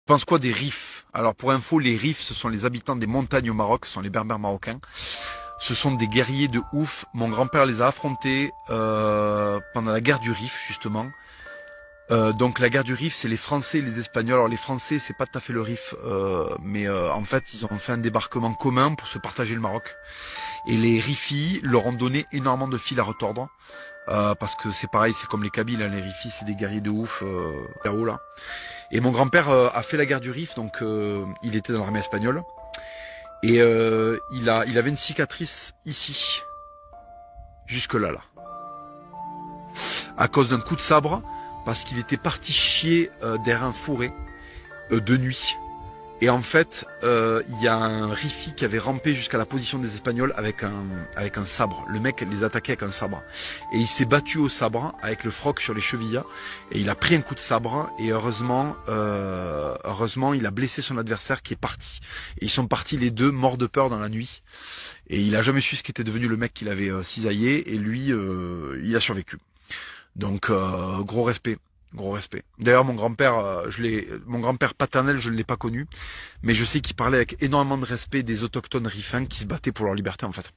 Tu penses quoi des Rifs? Alors pour info, les Rifs, ce sont les habitants des montagnes au Maroc, ce sont les berbères marocains. Ce sont des guerriers de ouf. Mon grand-père les a affrontés pendant la guerre du Rif, justement. Donc la guerre du Rif, c'est les Français et les Espagnols. Alors les Français, c'est pas tout à fait le Rif, mais en fait, ils ont fait un débarquement commun pour se partager le Maroc. Et les Rifis leur ont donné énormément de fil à retordre. Parce que c'est pareil, c'est comme les Kabyles, hein, les Rifis, c'est des guerriers de ouf, là-haut là. Et mon grand-père a fait la guerre du Rif, donc il était dans l'armée espagnole. Et il avait une cicatrice ici, jusque là, à cause d'un coup de sabre, parce qu'il était parti chier derrière un fourré de nuit. Et en fait, il y a un Rifi qui avait rampé jusqu'à la position des Espagnols avec un sabre. Le mec les attaquait avec un sabre. Et il s'est battu au sabre avec le froc sur les chevilles. Et il a pris un coup de sabre. Et heureusement, il a blessé son adversaire qui est parti. Et ils sont partis les deux morts de peur dans la nuit. Et il a jamais su ce qu'était devenu le mec qu'il avait cisaillé. Et lui, il a survécu. Donc gros respect. Gros respect. D'ailleurs, mon grand-père paternel, je ne l'ai pas connu, mais je sais qu'il parlait avec énormément de respect des autochtones rifins qui se battaient pour leur liberté, en fait.